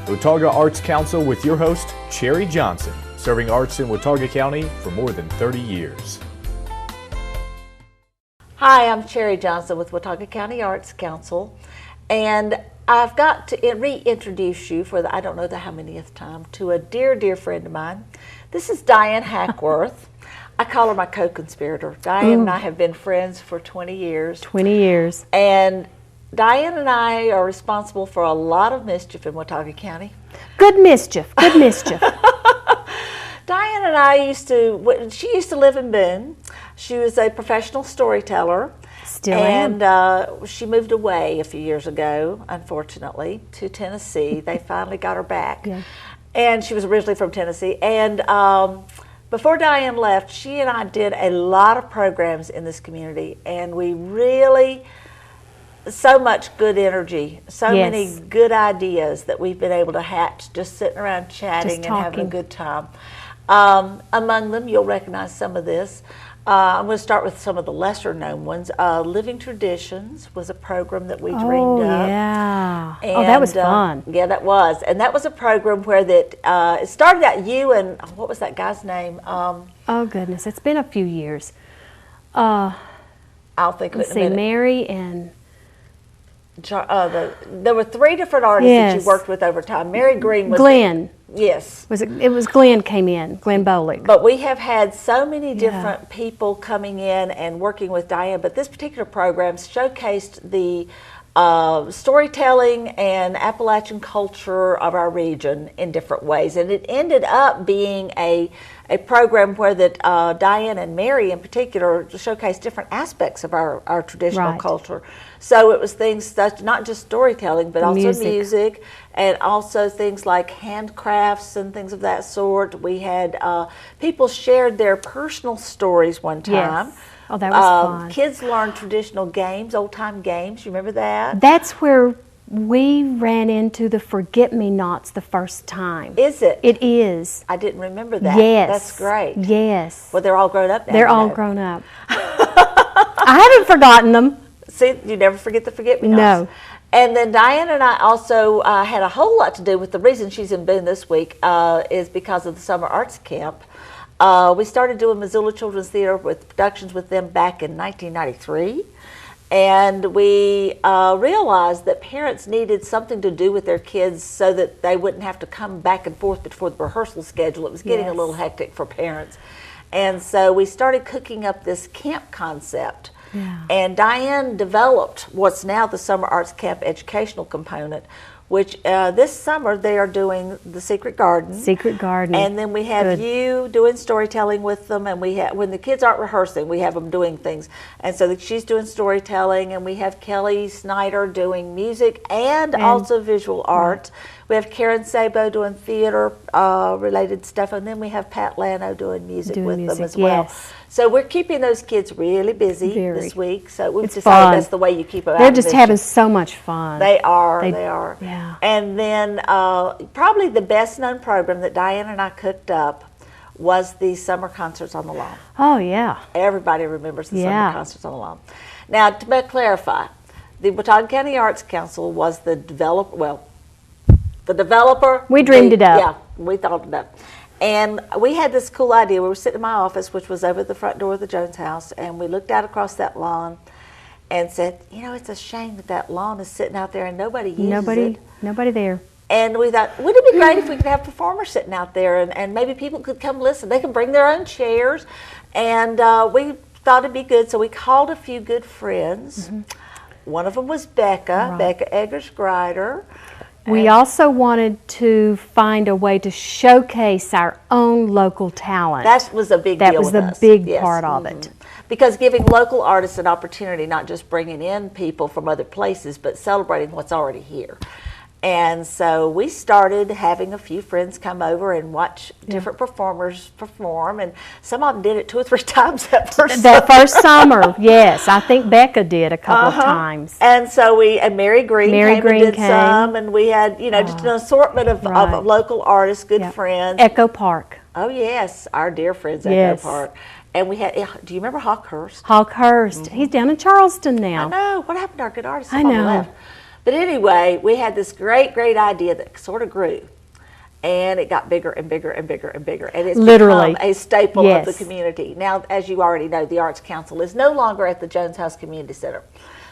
the Watauga Arts Council with your host, Cherry Johnson, serving arts in Watauga County for more than 30 years. Hi, I'm Cherry Johnson with Watauga County Arts Council, and I've got to reintroduce you for the, I don't know the how manyth time, to a dear, dear friend of mine. This is Dianne Hackworth. I call her my co-conspirator. Dianne and I have been friends for 20 years. 20 years. And Dianne and I are responsible for a lot of mischief in Watauga County. Good mischief, good mischief. Dianne and I she used to live in Boone. She was a professional storyteller. Still am. And she moved away a few years ago, unfortunately, to Tennessee. They finally got her back. Yeah. And she was originally from Tennessee. And before Dianne left, she and I did a lot of programs in this community. And we really, so much good energy, so many good ideas that we've been able to hatch just sitting around chatting and having a good time. Among them, you'll recognize some of this. I'm going to start with some of the lesser known ones. Living Traditions was a program that we dreamed up. Oh, yeah. And, that was fun. Yeah, that was. And that was a program where it started out you and, what was that guy's name? Oh, goodness. It's been a few years. I'll think of it in a minute. Mary and... there were three different artists that you worked with over time. Mary Green was... Glenn. Yes. It was Glenn came in, Glenn Bolick. But we have had so many different people coming in and working with Dianne, but this particular program showcased the storytelling and Appalachian culture of our region in different ways. And it ended up being a program where Dianne and Mary in particular showcased different aspects of our traditional culture. So it was things such, not just storytelling, but also music, and also things like handcrafts and things of that sort. We had people shared their personal stories one time. Yes. Oh, that was fun. Kids learned traditional games, old-time games. You remember that? That's where we ran into the Forget-Me-Nots the first time. Is it? It is. I didn't remember that. Yes. That's great. Yes. Well, they're all grown up now. They're all grown up. I haven't forgotten them. See, you never forget the Forget-Me-Nots. No. And then Dianne and I also had a whole lot to do with the reason she's in Boone this week is because of the Summer Arts Camp. We started doing Missoula Children's Theater with productions with them back in 1993. And we realized that parents needed something to do with their kids so that they wouldn't have to come back and forth before the rehearsal schedule. It was getting a little hectic for parents. And so we started cooking up this camp concept. Yeah. And Dianne developed what's now the Summer Arts Camp educational component, which this summer they are doing the Secret Garden. Secret Garden. And then we have you doing storytelling with them, and we have, when the kids aren't rehearsing, we have them doing things. And so she's doing storytelling, and we have Kelly Snyder doing music and also visual art. We have Karen Sabo doing theater related stuff, and then we have Pat Lano doing music with them as well. So we're keeping those kids really busy this week. So we've decided that's the way you keep them out. They're just having so much fun. They are. They are. Yeah. And then probably the best known program that Dianne and I cooked up was the Summer Concerts on the Lawn. Oh, yeah. Everybody remembers the Summer Concerts on the Lawn. Now, to clarify, the Watauga County Arts Council was the developer. We dreamed it up. Yeah, we thought it up. And we had this cool idea. We were sitting in my office, which was over the front door of the Jones house, and we looked out across that lawn and said, it's a shame that lawn is sitting out there and nobody uses it. Nobody there. And we thought, wouldn't it be great if we could have performers sitting out there and maybe people could come listen. They can bring their own chairs. And we thought it'd be good, so we called a few good friends. One of them was Becca Eggers-Grider. We also wanted to find a way to showcase our own local talent. That was a big deal. That was the big part of it. Because giving local artists an opportunity, not just bringing in people from other places, but celebrating what's already here. And so we started having a few friends come over and watch different performers perform, and some of them did it 2 or 3 times that first summer. Yes. I think Becca did a couple of times. And so Mary Green came. Some, and we had, just an assortment of local artists, good friends. Echo Park. Oh, yes, our dear friends Echo Park. And we had, do you remember Hawkhurst? Hawkhurst. He's down in Charleston now. I know. What happened to our good artists? I know. But anyway, we had this great idea that sort of grew. And it got bigger and bigger and bigger and bigger. And it's Literally. become a staple Yes. of the community. Now, as you already know, the Arts Council is no longer at the Jones House Community Center.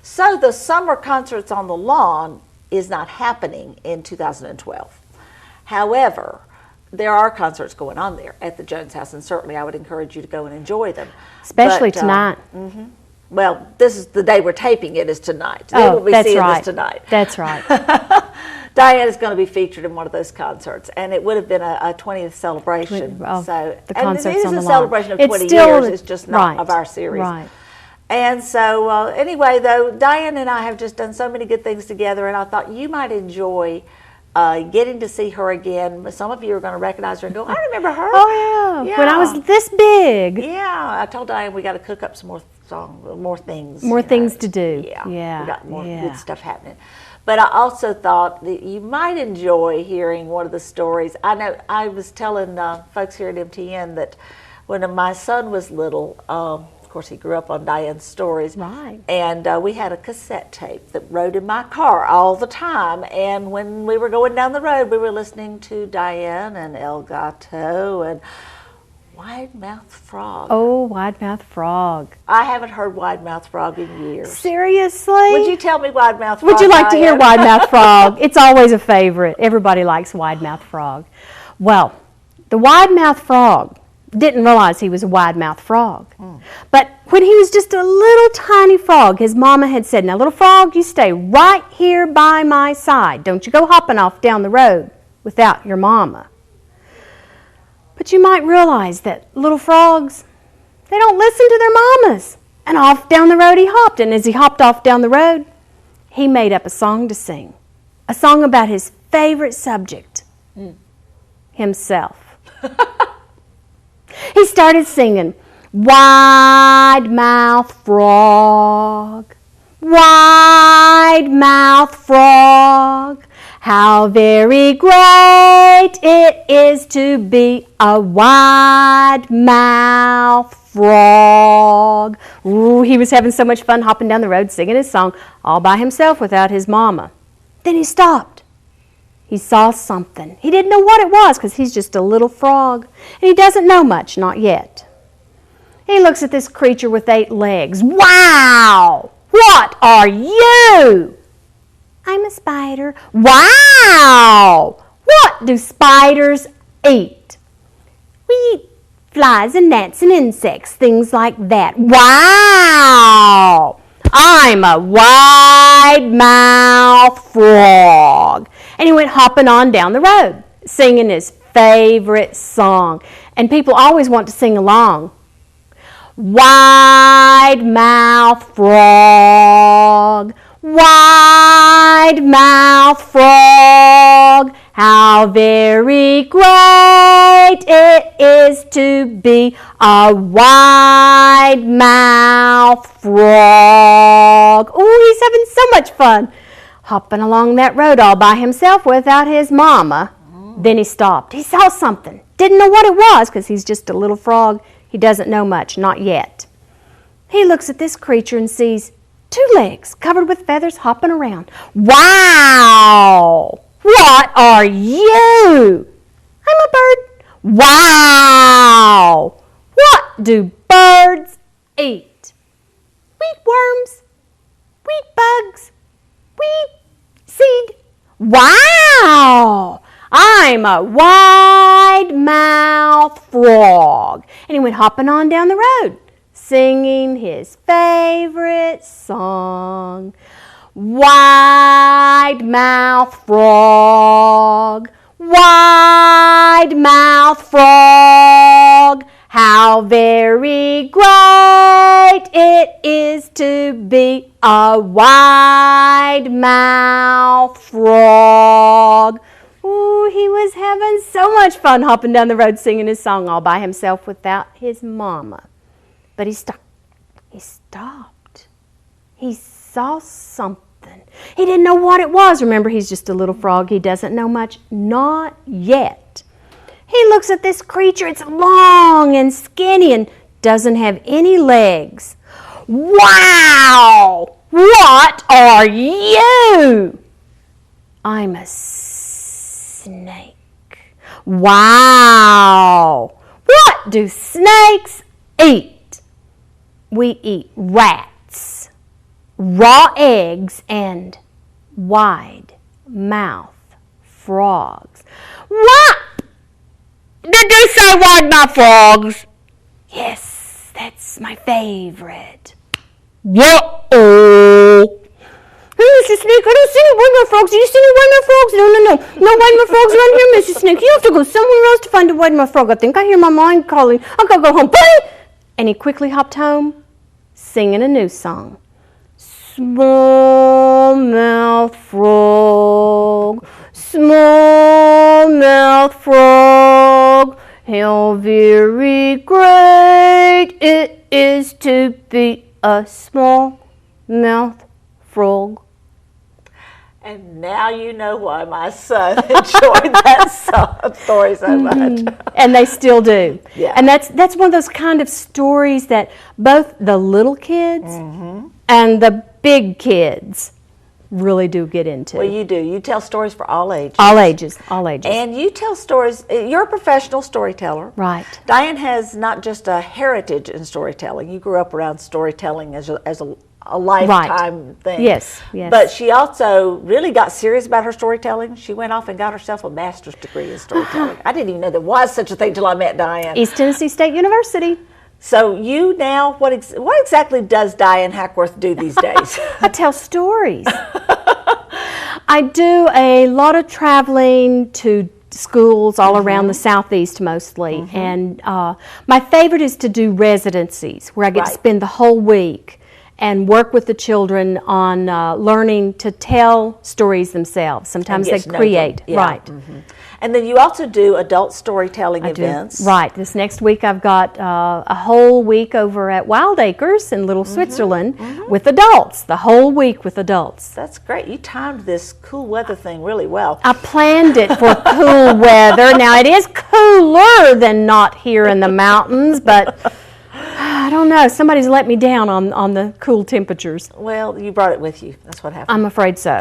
So the summer concerts on the lawn is not happening in 2012. However, there are concerts going on there at the Jones House, and certainly I would encourage you to go and enjoy them. Especially tonight. Well, this is the day we're taping it is tonight. They Oh, will be that's seeing right. this tonight. That's right. Dianne is going to be featured in one of those concerts, and it would have been a 20th celebration. Of So, the and concerts it is on a the celebration of lawn. 20 It's still- years. It's just not right, of our series. right. And so, anyway, though, Dianne and I have just done so many good things together, and I thought you might enjoy getting to see her again. Some of you are going to recognize her and go, I remember her. Oh, yeah. When I was this big. Yeah, I told Dianne we got to cook up some more more things. More you know. things to do. Yeah, Yeah, we got more yeah. good stuff happening. But I also thought that you might enjoy hearing one of the stories. I know I was telling folks here at MTN that when my son was little, of course he grew up on Dianne's stories. Right. And we had a cassette tape that rode in my car all the time. And when we were going down the road, we were listening to Dianne and El Gato and Wide Mouth Frog. Oh, Wide Mouth Frog. I haven't heard Wide Mouth Frog in years. Seriously? Would you tell me Wide Mouth Frog? Would you like to hear Dianne? Wide Mouth Frog? It's always a favorite. Everybody likes Wide Mouth Frog. Well, the Wide Mouth Frog didn't realize he was a wide mouth frog. But when he was just a little tiny frog, his mama had said, now little frog, you stay right here by my side. Don't you go hopping off down the road without your mama. But you might realize that little frogs, they don't listen to their mamas. And off down the road he hopped. And as he hopped off down the road, he made up a song to sing. A song about his favorite subject, himself. He started singing, Wide Mouth Frog, Wide Mouth Frog, how very great it is to be a wide mouth frog. Ooh, he was having so much fun hopping down the road singing his song all by himself without his mama. Then he stopped. He saw something. He didn't know what it was because he's just a little frog. And he doesn't know much, not yet. He looks at this creature with 8 legs. Wow! What are you? I'm a spider. Wow! What do spiders eat? We eat flies and gnats and insects, things like that. Wow! I'm a wide mouth frog. And he went hopping on down the road, singing his favorite song. And people always want to sing along. Wide mouth frog, wide mouth frog, how very great it is to be a wide mouth frog. Ooh, he's having so much fun hopping along that road all by himself without his mama. Then he stopped. He saw something. Didn't know what it was because he's just a little frog. He doesn't know much, not yet. He looks at this creature and sees 2 legs covered with feathers hopping around. Wow! What are you? I'm a bird. Wow! What do birds eat? We eat worms. We eat bugs. We eat seed. Wow! I'm a wide mouth frog. And he went hopping on down the road, singing his favorite song. Wide mouth frog, wide mouth frog, how very great it is to be a wide mouth frog. Ooh, he was having so much fun hopping down the road singing his song all by himself without his mama. But he stopped. He stopped. He saw something. He didn't know what it was. Remember, he's just a little frog. He doesn't know much. Not yet. He looks at this creature. It's long and skinny and doesn't have any legs. Wow! What are you? I'm a snake. Wow! What do snakes eat? We eat rats, raw eggs, and wide mouth frogs. What? Did you say wide mouth frogs? Yes, that's my favorite. Uh-oh. Hey, Mr. Snake, I don't see any white mouth frogs. Do you see any white mouth frogs? No. No white mouth frogs around here, Mr. Snake. You have to go somewhere else to find a white mouth frog. I think I hear my mind calling. I'll go home. Bye! And he quickly hopped home, singing a new song. Small mouth frog, small mouth frog, how very great it is to be a small mouth frog. And now you know why my son enjoyed that story so much. And they still do. Yeah. And that's one of those kind of stories that both the little kids and the big kids really do get into. Well, you do. You tell stories for all ages. All ages. All ages. And you tell stories. You're a professional storyteller. Right. Dianne has not just a heritage in storytelling. You grew up around storytelling as a lifetime thing. Yes. But she also really got serious about her storytelling. She went off and got herself a master's degree in storytelling. I didn't even know there was such a thing till I met Dianne. East Tennessee State University. So you now, what exactly does Dianne Hackworth do these days? I tell stories. I do a lot of traveling to schools all around the Southeast mostly. And my favorite is to do residencies where I get to spend the whole week and work with the children on learning to tell stories themselves. Sometimes they create. Right. And then you also do adult storytelling events. Right. This next week I've got a whole week over at Wild Acres in Little Switzerland with adults, the whole week with adults. That's great. You timed this cool weather thing really well. I planned it for cool weather. Now it is cooler than not here in the mountains, but I don't know. Somebody's let me down on the cool temperatures. Well, you brought it with you. That's what happened. I'm afraid so.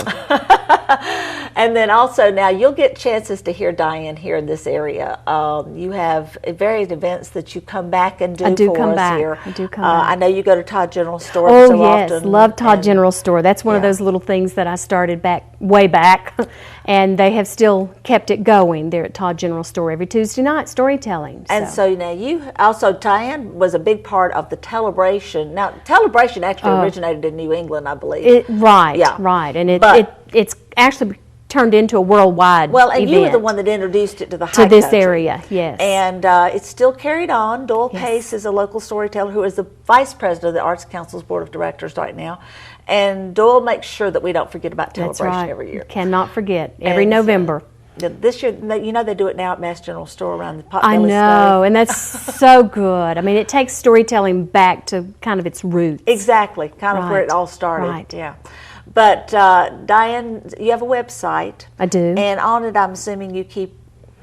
And then also now you'll get chances to hear Dianne here in this area. You have various events that you come back and do I do for come us back. here. I do come back. I know you go to Todd General Store Oh, so yes. often. Love Todd General Store. That's one of those little things that I started way back, and they have still kept it going there at Todd General Store every Tuesday night, storytelling. And so now you also, Dianne was a big part of the Telebration. Now, Telebration actually originated in New England, I believe. Right. And it's actually turned into a worldwide event. You were the one that introduced it to the high to this country. area, yes. And it's still carried on. Doyle Pace is a local storyteller who is the vice president of the Arts Council's Board of Directors right now. And Doyle makes sure that we don't forget about Telebration every year. Cannot forget. Every November. This year, you know, they do it now at Mass General Store around the Potbelly I know, and that's so good. I mean, it takes storytelling back to kind of its roots. Exactly, kind of where it all started. Right. Yeah. But Dianne, you have a website. I do. And on it, I'm assuming you keep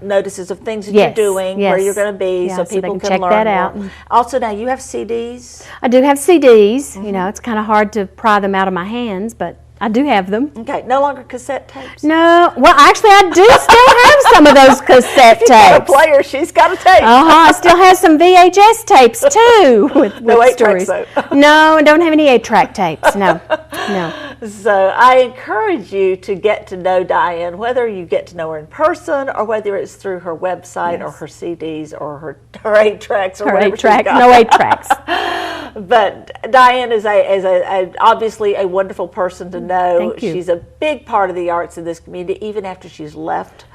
notices of things that you're doing, where you're going to be, so people can check learn that more. out. Also, now you have CDs. I do have CDs. You know, it's kind of hard to pry them out of my hands, but I do have them. Okay, no longer cassette tapes. No, well, actually, I do still have some of those cassette tapes. She's got a player. She's got a tape. I still have some VHS tapes too with no stories. 8-tracks, though. No, I don't have any 8-track tapes. No. So I encourage you to get to know Dianne, whether you get to know her in person or whether it's through her website or her CDs or her 8-tracks or whatever she's got. No 8-tracks. But Dianne is obviously a wonderful person to know. Thank you. She's a big part of the arts in this community, even after she's left.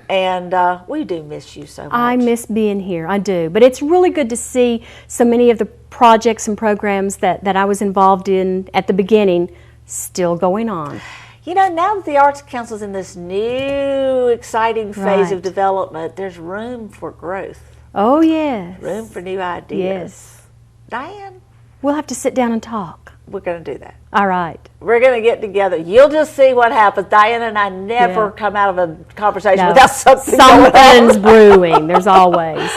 And we do miss you so much. I miss being here. I do. But it's really good to see so many of the projects and programs that I was involved in at the beginning still going on. You know, now that the Arts Council is in this new, exciting phase of development, there's room for growth. Oh, yes. Room for new ideas. Yes. Dianne? We'll have to sit down and talk. We're going to do that. All right. We're going to get together. You'll just see what happens. Dianne and I never come out of a conversation without something going Something's brewing. There's always.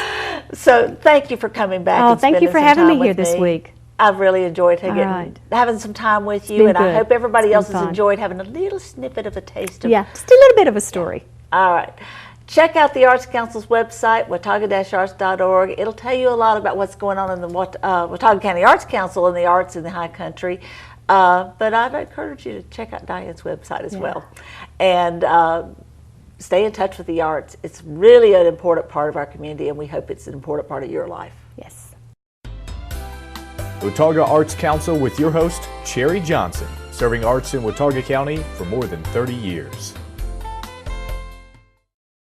So thank you for coming back. Oh, and thank you spending for some having time me here with this week. I've really enjoyed having some time with you, and I hope everybody else has enjoyed having a little snippet of a taste of just a little bit of a story. All right. Check out the Arts Council's website, watauga-arts.org. It'll tell you a lot about what's going on in the Watauga County Arts Council and the arts in the high country. But I'd encourage you to check out Dianne's website as well. And stay in touch with the arts. It's really an important part of our community, and we hope it's an important part of your life. Yes. The Watauga Arts Council with your host, Cherry Johnson, serving arts in Watauga County for more than 30 years.